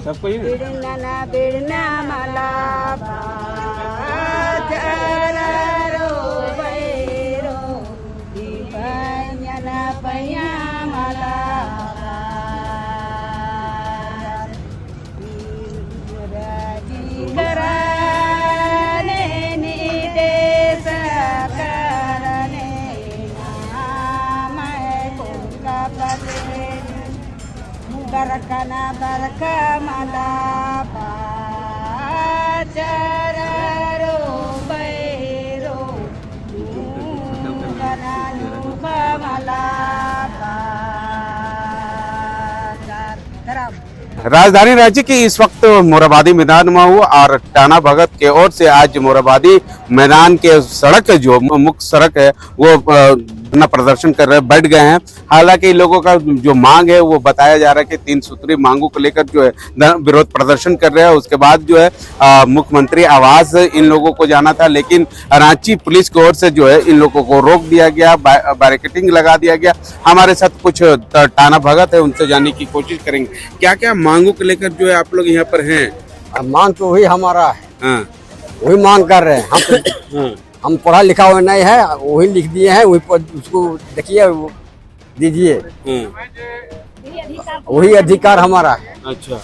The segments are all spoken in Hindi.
सबको ही बिड़ना मला बाजारो बैरो दिपयना पया मला कराने निदेश करने मैं कोका पते बरकना बरका मला बाजारो बैरो कना लुका मला बाजार खराब। राजधानी रांची की इस वक्त मोरहाबादी मैदान में हूँ और टाना भगत के ओर से आज मोरहाबादी मैदान के सड़क जो मुख्य सड़क है वो अपना प्रदर्शन कर रहे बैठ गए हैं। हालांकि लोगों का जो मांग है वो बताया जा रहा है कि 3 सूत्री मांगों को लेकर जो है विरोध प्रदर्शन कर रहे हैं। उसके बाद जो है मुख्यमंत्री आवास इन लोगों को जाना था, लेकिन रांची पुलिस की ओर से जो है इन लोगों को रोक दिया गया, बैरिकेडिंग लगा दिया गया। हमारे साथ कुछ टाना भगत है, उनसे जानने की कोशिश करेंगे क्या क्या मांगों को लेकर जो है आप लोग यहाँ पर हैं। मांग तो वही हमारा है, हाँ। वही मांग कर रहे हैं हम तो, हम पढ़ा लिखा हुआ नहीं है, वही लिख दिए हैं, वही उसको देखिए दीजिए, वही अधिकार हमारा है। अच्छा,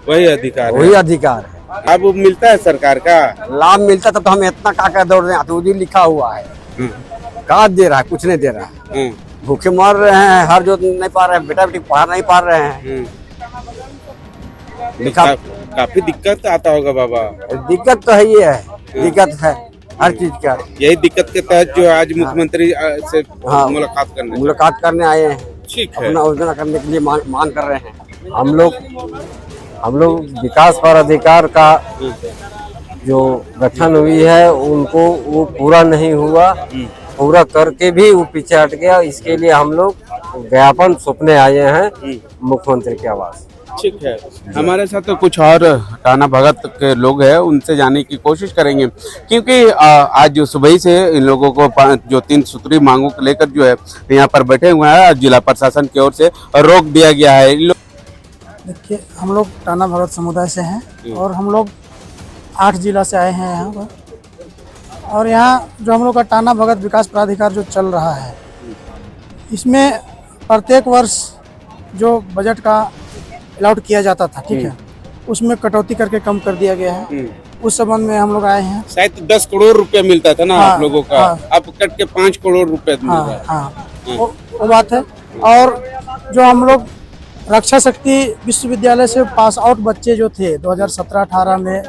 वही अधिकार है। वही अधिकार है। अब मिलता है सरकार का लाभ मिलता तो हम इतना का दौड़ रहे हैं, तो वही लिखा हुआ है, कहा दे रहा है, कुछ नहीं दे रहा है। भूखे मर रहे हैं, हर जो नहीं पा रहे हैं, बेटा बेटी पढ़ा नहीं पा रहे हैं। लिखा काफी दिक्कत आता होगा बाबा। दिक्कत तो है, ये है दिक्कत है हर चीज का। यही दिक्कत के तहत जो आज मुख्यमंत्री से मुलाकात करने आए हैं। ठीक है, अपना योजना करने के लिए मांग कर रहे हैं। हम लोग विकास पर अधिकार का जो गठन हुई है उनको वो पूरा नहीं हुआ, पूरा करके भी वो पीछे हट गया। इसके लिए हम लोग ज्ञापन सौंपने आए हैं मुख्यमंत्री के आवास। ठीक है, हमारे साथ तो कुछ और टाना भगत के लोग हैं, उनसे जानने की कोशिश करेंगे, क्योंकि आज जो सुबह से इन लोगों को जो 3 सूत्री मांगों को लेकर जो है यहाँ पर बैठे हुए हैं, जिला प्रशासन की ओर से रोक दिया गया है। देखिए, हम लोग टाना भगत समुदाय से हैं और हम लोग 8 जिला से आए हैं यहाँ पर। और यहाँ जो हम लोग का टाना भगत विकास प्राधिकार जो चल रहा है, इसमें प्रत्येक वर्ष जो बजट का अलॉट किया जाता था, ठीक है, उसमें कटौती करके कम कर दिया गया है। उस संबंध में हम लोग आए हैं। शायद 10 करोड़ रुपया मिलता था ना आप लोगों का, अब कट के 5 करोड़ रुपया मिल रहा है। वो बात है। और जो हम लोग रक्षा शक्ति विश्वविद्यालय से पास आउट बच्चे जो थे 2017-18 में,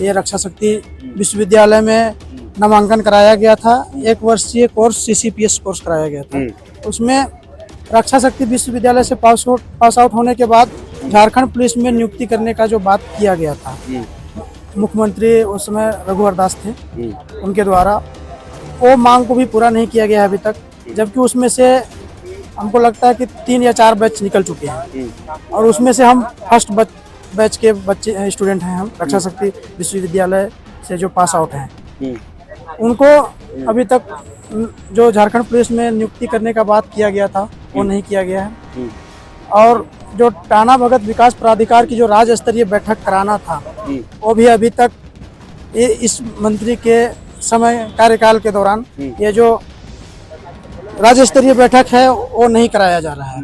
ये रक्षा शक्ति विश्वविद्यालय में नामांकन कराया गया था। 1 वर्षीय कोर्स CCPS कोर्स कराया गया था। उसमें रक्षा शक्ति विश्वविद्यालय से पास आउट होने के बाद झारखंड पुलिस में नियुक्ति करने का जो बात किया गया था, मुख्यमंत्री उस समय रघुवर दास थे, उनके द्वारा वो मांग को भी पूरा नहीं किया गया अभी तक। जबकि उसमें से हमको लगता है कि 3 या 4 बैच निकल चुके हैं और उसमें से हम फर्स्ट बैच के बच्चे स्टूडेंट हैं। हम रक्षा शक्ति विश्वविद्यालय से जो पास आउट हैं, उनको अभी तक जो झारखंड पुलिस में नियुक्ति करने का बात किया गया था वो नहीं किया गया है। और जो टाना भगत विकास प्राधिकार की जो राज्य स्तरीय बैठक कराना था, वो भी अभी तक इस मंत्री के समय कार्यकाल के दौरान ये जो राज्य स्तरीय बैठक है वो नहीं कराया जा रहा है।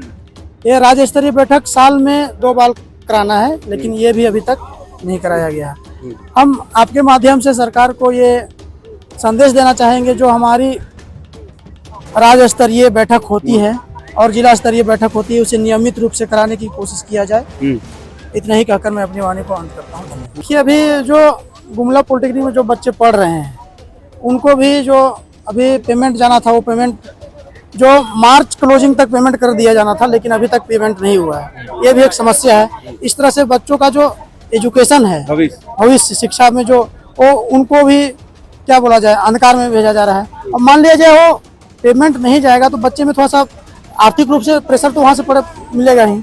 ये राज्य स्तरीय बैठक साल में 2 बार कराना है, लेकिन ये भी अभी तक नहीं कराया गया। हम आपके माध्यम से सरकार को ये संदेश देना चाहेंगे, जो हमारी राज्य स्तरीय बैठक होती है और जिला स्तरीय बैठक होती है, उसे नियमित रूप से कराने की कोशिश किया जाए। इतना ही कहकर मैं अपनी वाणी को अंत करता हूँ। देखिए, अभी जो गुमला पॉलिटेक्निक में जो बच्चे पढ़ रहे हैं, उनको भी जो अभी पेमेंट जाना था, वो पेमेंट जो मार्च क्लोजिंग तक पेमेंट कर दिया जाना था, लेकिन अभी तक पेमेंट नहीं हुआ है। ये भी एक समस्या है। इस तरह से बच्चों का जो एजुकेशन है, भविष्य शिक्षा में जो वो उनको भी क्या बोला जाए, अंधकार में भेजा जा रहा है। अब मान लिया जाए वो पेमेंट नहीं जाएगा तो बच्चे में थोड़ा सा आर्थिक रूप से प्रेशर तो वहाँ से मिलेगा ही।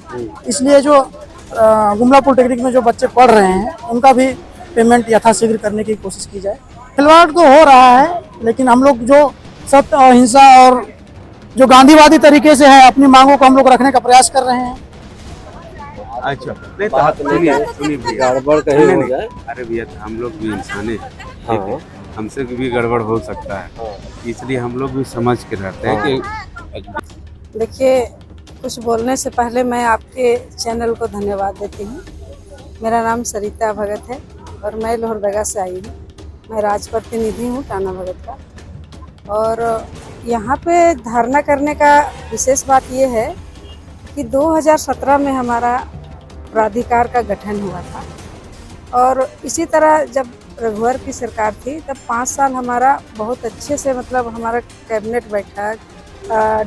इसलिए जो गुमला पॉलिटेक्निक में जो बच्चे पढ़ रहे हैं, उनका भी पेमेंट यथाशीघ्र करने की कोशिश की जाए। खिलवाड़ तो हो रहा है, लेकिन हम लोग जो सत्य अहिंसा और जो गांधीवादी तरीके से है, अपनी मांगों को हम लोग रखने का प्रयास कर रहे हैं। अच्छा नहीं बात तो नहीं है, सुनिए भैया, गड़बड़ कहीं नहीं, हो नहीं, जाए। अरे भैया हम लोग भी इंसान हैं, ठीक हाँ। है, हमसे भी गड़बड़ हो सकता है, हाँ। इसलिए हम लोग भी समझ के रहते हैं कि देखिए, कुछ बोलने से पहले मैं आपके चैनल को धन्यवाद देती हूँ। मेरा नाम सरिता भगत है और मैं लोहरदगा से आई हूँ। मैं राजप्रतिनिधि हूँ टाना भगत का। और यहाँ पे धरना करने का विशेष बात ये है कि 2017 में हमारा प्राधिकार का गठन हुआ था और इसी तरह जब रघुवर की सरकार थी तब 5 साल हमारा बहुत अच्छे से मतलब हमारा कैबिनेट बैठक,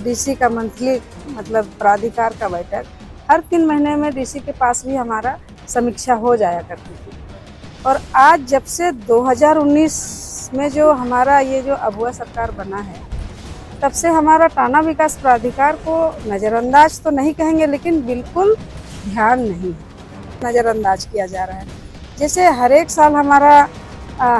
डीसी का मंथली मतलब प्राधिकार का बैठक, हर 3 महीने में डीसी के पास भी हमारा समीक्षा हो जाया करती थी। और आज जब से 2019 में जो हमारा ये जो अबुआ सरकार बना है तब से हमारा टाना विकास प्राधिकार को नज़रअंदाज तो नहीं कहेंगे लेकिन बिल्कुल ध्यान नहीं है, नज़रअंदाज किया जा रहा है। जैसे हर एक साल हमारा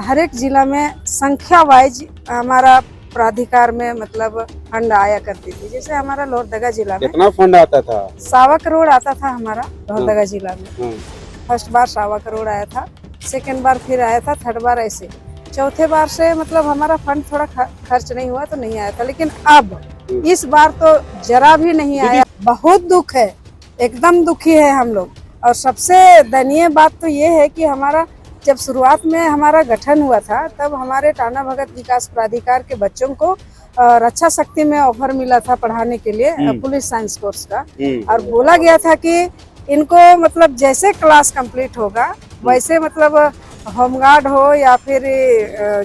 हर एक जिला में संख्या वाइज हमारा प्राधिकार में मतलब फंड आया करती थी। जैसे हमारा लोहरदगा जिला में कितना फंड आता था? 1.25 करोड़ आता था हमारा लोहरदगा जिला में। हाँ। फर्स्ट बार 1.25 करोड़ आया था, सेकंड बार फिर आया था, थर्ड बार ऐसे, चौथे बार से मतलब हमारा फंड थोड़ा खर्च नहीं हुआ तो नहीं आया था। लेकिन अब इस बार तो जरा भी नहीं आया। बहुत दुख है, एकदम दुखी है हम लोग। और सबसे दयनीय बात तो ये है कि हमारा जब शुरुआत में हमारा गठन हुआ था तब हमारे टाना भगत विकास प्राधिकार के बच्चों को रक्षा शक्ति में ऑफर मिला था पढ़ाने के लिए पुलिस साइंस कोर्स का। और बोला गया था कि इनको मतलब जैसे क्लास कंप्लीट होगा वैसे मतलब होमगार्ड हो या फिर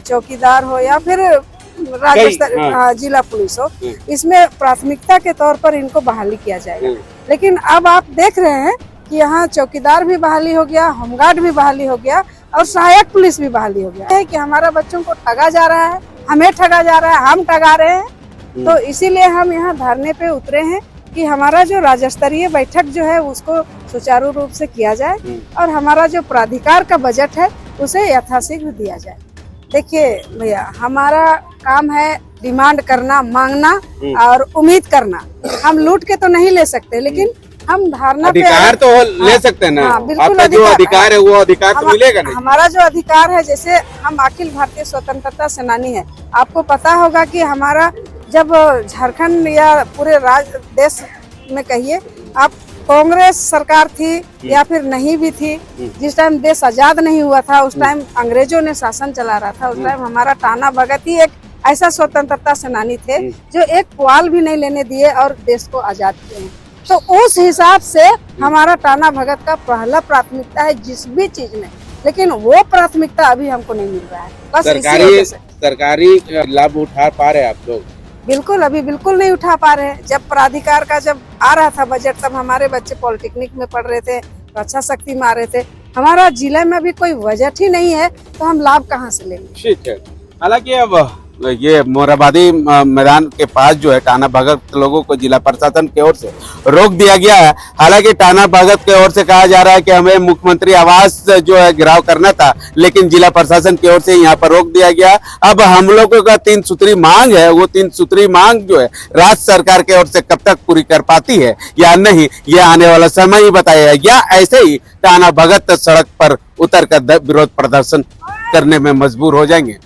चौकीदार हो या फिर राज्य स्तर जिला पुलिस हो, इसमें प्राथमिकता के तौर पर इनको बहाली किया जाएगा। लेकिन अब आप देख रहे हैं कि यहाँ चौकीदार भी बहाली हो गया, होमगार्ड भी बहाली हो गया और सहायक पुलिस भी बहाली हो गया है कि हमारा बच्चों को ठगा जा रहा है, हमें ठगा जा रहा है, हम ठगा रहे हैं। तो इसीलिए हम यहाँ धरने पे उतरे हैं कि हमारा जो राज्य स्तरीय बैठक जो है उसको सुचारू रूप से किया जाए और हमारा जो प्राधिकार का बजट है उसे यथाशीघ्र दिया जाए। देखिए भैया, हमारा काम है डिमांड करना, मांगना और उम्मीद करना। हम लूट के तो नहीं ले सकते लेकिन हम धारणा अधिकार तो ले सकते हैं ना। बिल्कुल आपका जो अधिकार है वो अधिकार तो मिलेगा नहीं। हमारा जो अधिकार है, जैसे हम अखिल भारतीय स्वतंत्रता सेनानी है, आपको पता होगा कि हमारा जब झारखंड या पूरे देश में कहिए आप, कांग्रेस सरकार थी या फिर नहीं भी थी, जिस टाइम देश आजाद नहीं हुआ था उस टाइम अंग्रेजों ने शासन चला रहा था, उस टाइम हमारा टाना भगत ही एक ऐसा स्वतंत्रता सेनानी थे जो एक पुआल भी नहीं लेने दिए और देश को आजाद किए हैं। तो उस हिसाब से हमारा टाना भगत का पहला प्राथमिकता है जिस भी चीज में, लेकिन वो प्राथमिकता अभी हमको नहीं मिल रहा है। बस सरकारी लाभ उठा पा रहे आप लोग? बिल्कुल अभी बिल्कुल नहीं उठा पा रहे हैं। जब प्राधिकार का जब आ रहा था बजट तब हमारे बच्चे पॉलिटेक्निक में पढ़ रहे थे, रक्षा शक्ति में आ रहे थे। हमारा जिले में अभी कोई बजट ही नहीं है तो हम लाभ कहाँ से लेंगे? ठीक है। हालांकि अब ये मोरहाबादी मैदान के पास जो है टाना भगत लोगों को जिला प्रशासन की ओर से रोक दिया गया है। हालांकि टाना भगत की ओर से कहा जा रहा है कि हमें मुख्यमंत्री आवास जो है घेराव करना था, लेकिन जिला प्रशासन की ओर से यहाँ पर रोक दिया गया। अब हम लोगों का 3 सूत्री मांग है, वो 3 सूत्री मांग जो है राज्य सरकार की ओर से कब तक पूरी कर पाती है या नहीं, ये आने वाला समय ही बताएगा। या ऐसे ही टाना भगत सड़क पर उतर कर विरोध प्रदर्शन करने में मजबूर हो जाएंगे।